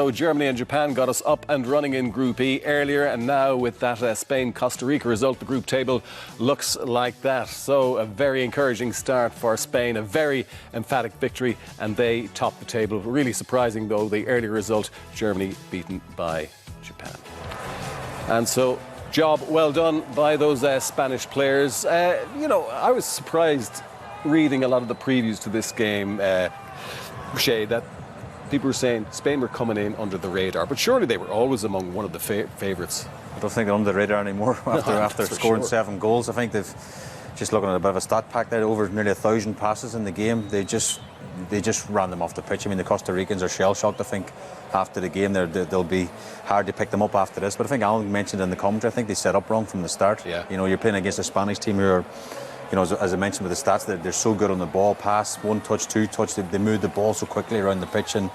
So Germany and Japan got us up and running in Group E earlier, and now with that Spain-Costa Rica result, the group table looks like that. So a very encouraging start for Spain, a very emphatic victory, and they top the table. Really surprising, though, the earlier result, Germany beaten by Japan. And so, job well done by those Spanish players. I was surprised reading a lot of the previews to this game, Shay, that people were saying Spain were coming in under the radar, but surely they were always among one of the favourites. I don't think they're under the radar anymore after scoring 7 goals. I think they've, just looking at a bit of a stat pack there, over nearly 1,000 passes in the game. They just ran them off the pitch. I mean, the Costa Ricans are shell-shocked, I think, after the game. They'll be hard to pick them up after this. But I think Alan mentioned in the commentary, I think they set up wrong from the start. Yeah. You're playing against a Spanish team who are, as I mentioned with the stats, they're so good on the ball, pass, 1 touch, 2 touch. They move the ball so quickly around the pitch, and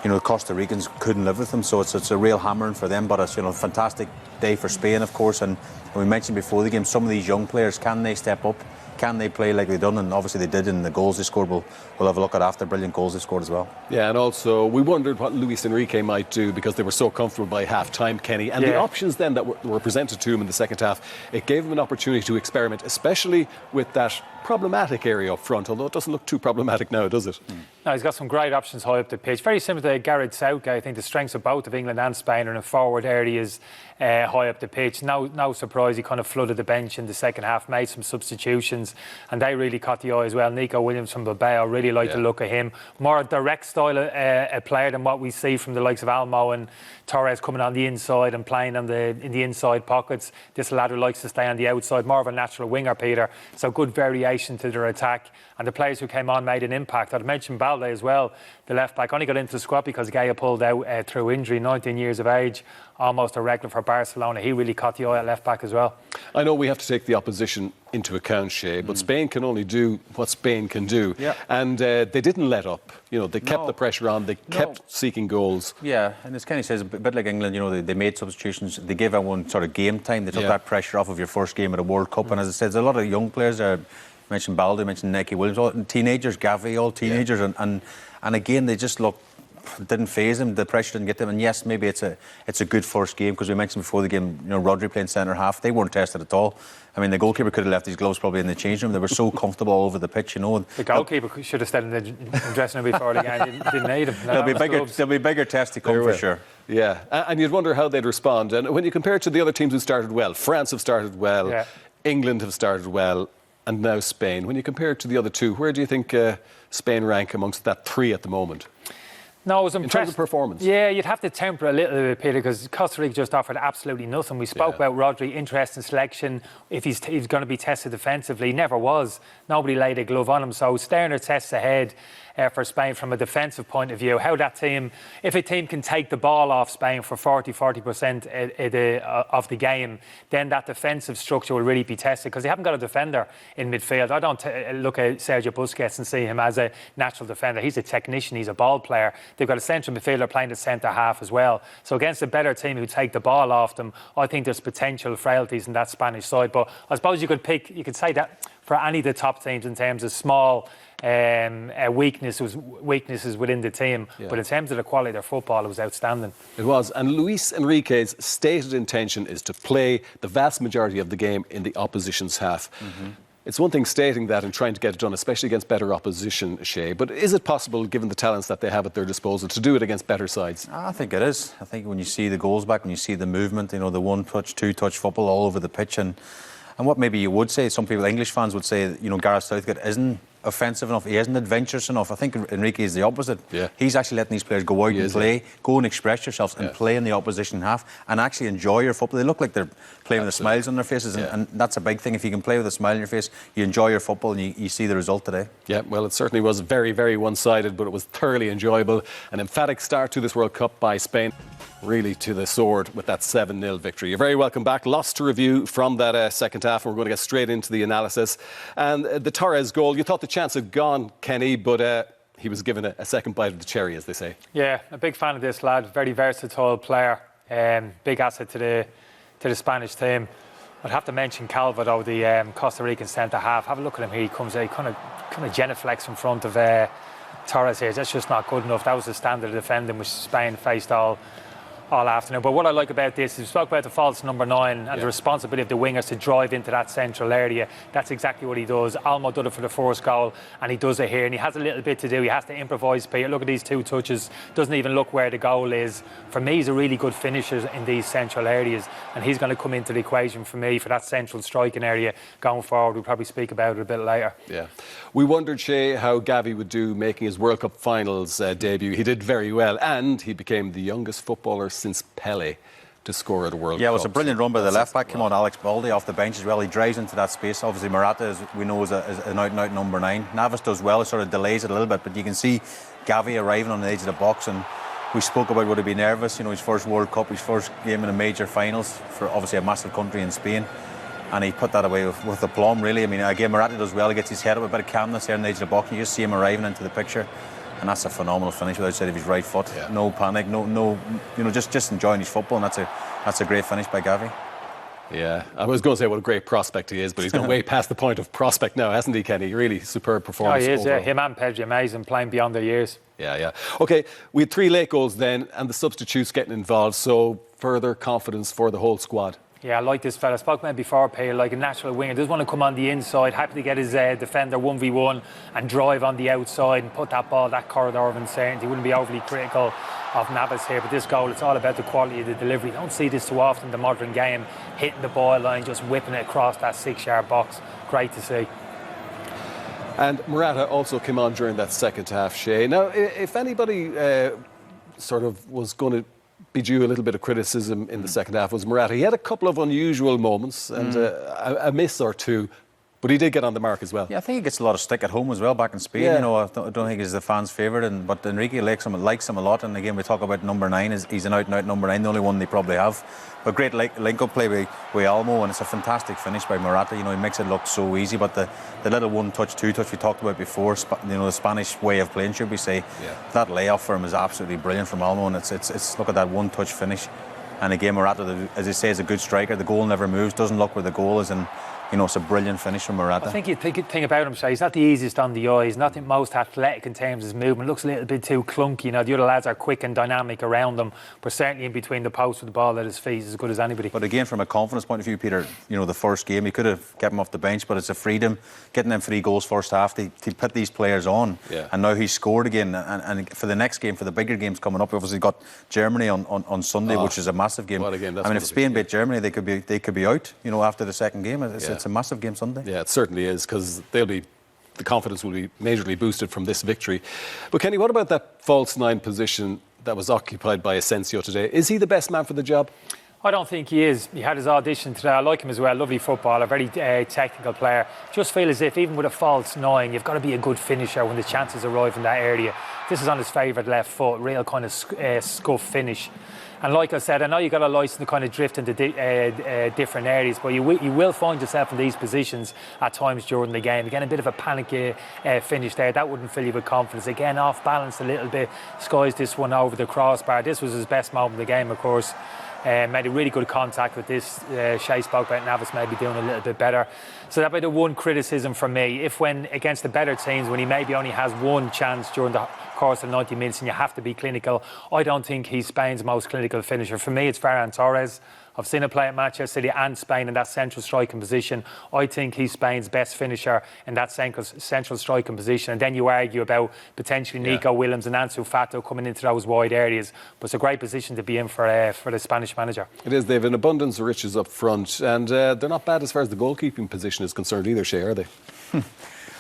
the Costa Ricans couldn't live with them. So it's a real hammering for them. But it's a fantastic day for Spain, of course. And we mentioned before the game, some of these young players, can they step up? Can they play like they've done? And obviously they did in the goals they scored. We'll have a look at after. Brilliant goals they scored as well. Yeah, and also we wondered what Luis Enrique might do because they were so comfortable by half-time, Kenny. And the options then that were presented to him in the second half, it gave him an opportunity to experiment, especially with that problematic area up front, although it doesn't look too problematic now, does it? No, he's got some great options high up the pitch. Very similar to Gareth Southgate. I think the strengths of both of England and Spain are in forward areas high up the pitch. No surprise he kind of flooded the bench in the second half, made some substitutions, and they really caught the eye as well. Nico Williams from Bilbao, really like the look of him. More a direct style a player than what we see from the likes of Almo and Torres coming on the inside and playing in the inside pockets. This lad who likes to stay on the outside, more of a natural winger, Peter. So good variation to their attack. And the players who came on made an impact. I'd mentioned Balde as well, the left back. Only got into the squad because Gaya pulled out through injury, 19 years of age, almost a regular for Barcelona. He really caught the eye at left back as well. I know we have to take the opposition into account, Shay, but Spain can only do what Spain can do. Yeah. And they didn't let up. They kept the pressure on. They kept seeking goals. Yeah, and as Kenny says, a bit like England, they made substitutions. They gave everyone sort of game time. They took that pressure off of your first game at a World Cup. And as I said, there's a lot of young players there. I mentioned Balde, I mentioned Nico Williams, all teenagers, Gavi, all teenagers. And again, they just looked, didn't faze them, the pressure didn't get them. And yes, maybe it's a good first game, because we mentioned before the game, Rodri playing centre half, they weren't tested at all. I mean, the goalkeeper could have left his gloves probably in the change room. They were so comfortable all over the pitch, The goalkeeper should have stayed in the dressing room before the game. Didn't need him. There'll be bigger tests to come for sure. Yeah, and you'd wonder how they'd respond. And when you compare it to the other teams who started well, France have started well, England have started well, and now Spain. When you compare it to the other two, where do you think Spain rank amongst that 3 at the moment? No, I was impressed. In terms of performance? Yeah, you'd have to temper a little bit, Peter, because Costa Rica just offered absolutely nothing. We spoke about Rodri, interesting selection. If he's going to be tested defensively, he never was. Nobody laid a glove on him. So sterner tests ahead for Spain from a defensive point of view. How that team, if a team can take the ball off Spain for 40% of the game, then that defensive structure will really be tested, because they haven't got a defender in midfield. I don't look at Sergio Busquets and see him as a natural defender. He's a technician, he's a ball player. They've got a central midfielder playing the centre half as well. So against a better team who take the ball off them, I think there's potential frailties in that Spanish side. But I suppose you could say that for any of the top teams in terms of small weaknesses within the team. But in terms of the quality of their football, it was outstanding. It was. And Luis Enrique's stated intention is to play the vast majority of the game in the opposition's half. It's one thing stating that and trying to get it done, especially against better opposition, Shay. But is it possible, given the talents that they have at their disposal, to do it against better sides? I think it is. I think when you see the goals back, when you see the movement, the 1-touch, 2-touch football all over the pitch, and what maybe you would say, some people, English fans would say, Gareth Southgate isn't offensive enough, he isn't adventurous enough. I think Enrique is the opposite. He's actually letting these players go out and play, go and express yourselves and play in the opposition half and actually enjoy your football. They look like they're playing with smiles on their faces, and that's a big thing. If you can play with a smile on your face, you enjoy your football, and you see the result today. Yeah, well, it certainly was very, very one-sided, but it was thoroughly enjoyable. An emphatic start to this World Cup by Spain, really to the sword with that 7-0 victory. You're very welcome back. Lots to review from that second half, and we're going to get straight into the analysis. And the Torres goal, you thought the chance had gone, Kenny, but he was given a second bite of the cherry, as they say. Yeah, a big fan of this lad. Very versatile player. Big asset to the Spanish team. I'd have to mention Calvo, though, the Costa Rican centre half. Have a look at him here. He comes out, kind of genuflects in front of Torres here, that's just not good enough. That was the standard of defending which Spain faced all afternoon. But what I like about this is we spoke about the false number 9 and the responsibility of the wingers to drive into that central area. That's exactly what he does. Olmo did it for the first goal and he does it here, and he has a little bit to do. He has to improvise, Peter. Look at these 2 touches, doesn't even look where the goal is. For me, he's a really good finisher in these central areas, and he's going to come into the equation for me for that central striking area going forward. We'll probably speak about it a bit later. Yeah. We wondered, Shay, how Gavi would do making his World Cup finals debut. He did very well, and he became the youngest footballer since Pele to score at a World Cup. Yeah, it was a brilliant run by the left back. Came on Alex Balde off the bench as well. He drives into that space. Obviously, Morata, as we know, is an out-and-out number 9. Navas does well. It sort of delays it a little bit, but you can see Gavi arriving on the edge of the box, and we spoke about would he be nervous. You know, his first World Cup, his first game in the major finals for obviously a massive country in Spain. And he put that away with aplomb, really. I mean, again, Morata does well. He gets his head up, a bit of calmness there on the edge of the box, and you just see him arriving into the picture. And that's a phenomenal finish without side of his right foot. Yeah. No panic, no, you know, just enjoying his football, and that's a great finish by Gavi. Yeah, I was going to say what a great prospect he is, but he's gone way past the point of prospect now, hasn't he, Kenny? Really superb performance. Oh, he is, yeah. Him and Pedri, amazing, playing beyond their years. Yeah. OK, we had 3 late goals then, and the substitutes getting involved, so further confidence for the whole squad. Yeah, I like this fella. I spoke about him before, Peter, like a natural winger. Doesn't want to come on the inside, happy to get his defender 1v1 and drive on the outside and put that ball, that corridor of uncertainty. Wouldn't be overly critical of Navas here, but this goal, it's all about the quality of the delivery. You don't see this too often in the modern game, hitting the ball line, just whipping it across that 6-yard box. Great to see. And Morata also came on during that second half, Shay. Now, if anybody sort of was going to be due a little bit of criticism in the second half, was Morata. He had a couple of unusual moments and a miss or two, but he did get on the mark as well. Yeah, I think he gets a lot of stick at home as well back in Spain. Yeah. You know, I don't think he's the fans' favourite, but Enrique likes him a lot. And again, we talk about number 9. He's an out-and-out number 9, the only one they probably have. But great link-up play with Olmo, and it's a fantastic finish by Morata. You know, he makes it look so easy. But the little one-touch, two-touch we talked about before, you know, the Spanish way of playing, should we say? Yeah. That layoff for him is absolutely brilliant from Olmo, and it's look at that one-touch finish. And again, Morata, as he says, a good striker. The goal never moves, doesn't look where the goal is, and you know, it's a brilliant finish from Morata. I think you think about him, Shay, he's not the easiest on the eye. He's not the most athletic in terms of his movement. Looks a little bit too clunky. You know, the other lads are quick and dynamic around him, but certainly in between the posts with the ball at his feet, he's as good as anybody. But again, from a confidence point of view, Peter, you know, the first game, he could have kept him off the bench, but it's a freedom. Getting them 3 goals first half, to put these players on. Yeah. And now he's scored again. And for the next game, for the bigger games coming up, obviously got Germany on Sunday, which is a massive game. Well, again, I mean, if Spain beat Germany, they could be out, you know, after the second game. It's a massive game Sunday. Yeah, it certainly is, because the confidence will be majorly boosted from this victory. But Kenny, what about that false 9 position that was occupied by Asensio today? Is he the best man for the job? I don't think he is. He had his audition today. I like him as well. Lovely footballer, very technical player. Just feel as if even with a false 9, you've got to be a good finisher when the chances arrive in that area. This is on his favourite left foot, real kind of scuff finish. And like I said, I know you've got a licence to kind of drift into different areas, but you will find yourself in these positions at times during the game. Again, a bit of a panic finish there. That wouldn't fill you with confidence. Again, off balance a little bit. Skies this one over the crossbar. This was his best moment of the game, of course. Made a really good contact with this. Shay spoke about Navas maybe doing a little bit better. So that'd be the one criticism from me. If when against the better teams, when he maybe only has one chance during the course of 90 minutes and you have to be clinical, I don't think he's Spain's most clinical finisher. For me, it's Ferran Torres. I've seen him play at Manchester City and Spain in that central striking position. I think he's Spain's best finisher in that central striking position. And then you argue about potentially Nico Williams and Ansu Fati coming into those wide areas. But it's a great position to be in for the Spanish manager. It is. They have an abundance of riches up front. And they're not bad as far as the goalkeeping position is concerned either, Shay, are they?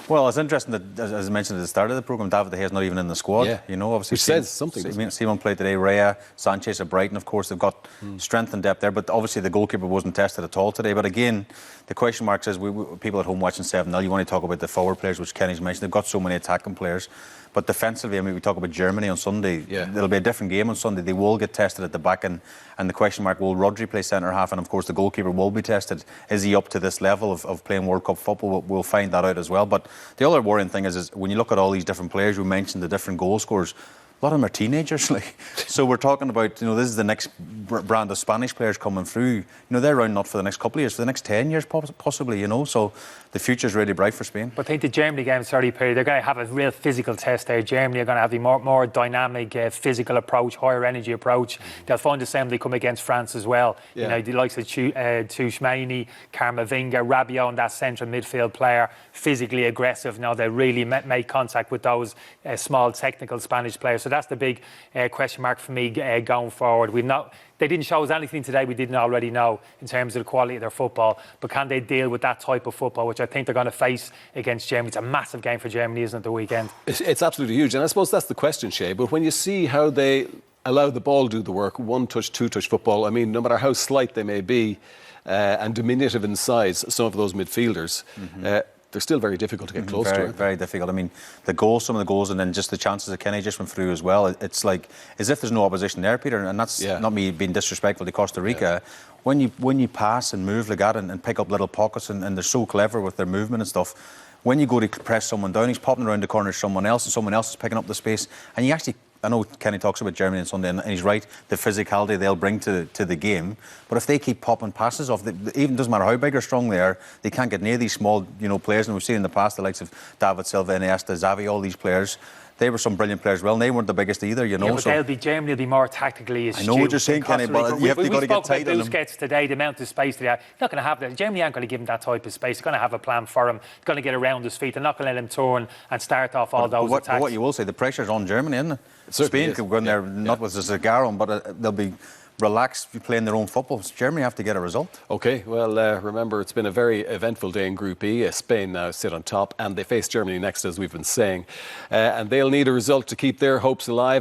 Well, it's interesting that, as I mentioned at the start of the programme, David De Gea's not even in the squad. Yeah. You know, obviously, which says something. Simon played today. Raya, Sanchez at Brighton, of course, they've got strength and depth there. But obviously, the goalkeeper wasn't tested at all today. But again, the question mark says people at home watching 7-0. You want to talk about the forward players, which Kenny's mentioned. They've got so many attacking players. But defensively, I mean, we talk about Germany on Sunday. Yeah. There'll be a different game on Sunday. They will get tested at the back, and the question mark, will Rodri play centre half? And of course, the goalkeeper will be tested. Is he up to this level of playing World Cup football? We'll find that out as well. But the other worrying thing is when you look at all these different players, we mentioned the different goal scorers. a lot of them are teenagers. Like, so we're talking about, this is the next brand of Spanish players coming through. They're around not for the next couple of years, for the next 10 years possibly, So the future's really bright for Spain. But I think the Germany game, sorry, Perry, they're going to have a real physical test there. Germany are going to have the more dynamic, physical approach, higher energy approach. They'll find the same when they come against France as well. Yeah. The likes of Tchouameni, Camavinga, Rabiot, and that central midfield player, physically aggressive. They really make contact with those small technical Spanish players. So that's the big question mark for me going forward. They didn't show us anything today we didn't already know in terms of the quality of their football. But can they deal with that type of football, which I think they're going to face against Germany? It's a massive game for Germany, isn't it, the weekend? It's absolutely huge. And I suppose that's the question, Shay. But when you see how they allow the ball to do the work, one-touch, two-touch football, I mean, no matter how slight they may be and diminutive in size, some of those midfielders, they're still very difficult to get close to. Very difficult. I mean, some of the goals, and then just the chances that Kenny just went through as well. It's like as if there's no opposition there, Peter. And that's not me being disrespectful to Costa Rica. Yeah. When you pass and move like that and pick up little pockets, and they're so clever with their movement and stuff. When you go to press someone down, he's popping around the corner to someone else, and someone else is picking up the space. And you actually, I know Kenny talks about Germany on Sunday, and he's right, the physicality they'll bring to the game. But if they keep popping passes off, even doesn't matter how big or strong they are, they can't get near these small, players. And we've seen in the past the likes of David Silva, Iniesta, Xavi, all these players. They were some brilliant players. Well, they weren't the biggest either, Yeah, but Germany will be more tactically astute. I know what you're saying, Kenny, but you've got to get tight on them. Busquets today, the amount of space they have, not going to have that. Germany aren't going to give him that type of space. They're going to have a plan for him. They're going to get around his feet. They're not going to let him turn and start off all those attacks. But what you will say, the pressure's on Germany, isn't it? Spain could go in there not with a cigar on, but they'll be relaxed playing their own football. Germany have to get a result. OK, well, remember, it's been a very eventful day in Group E. Spain now sit on top, and they face Germany next, as we've been saying. And they'll need a result to keep their hopes alive.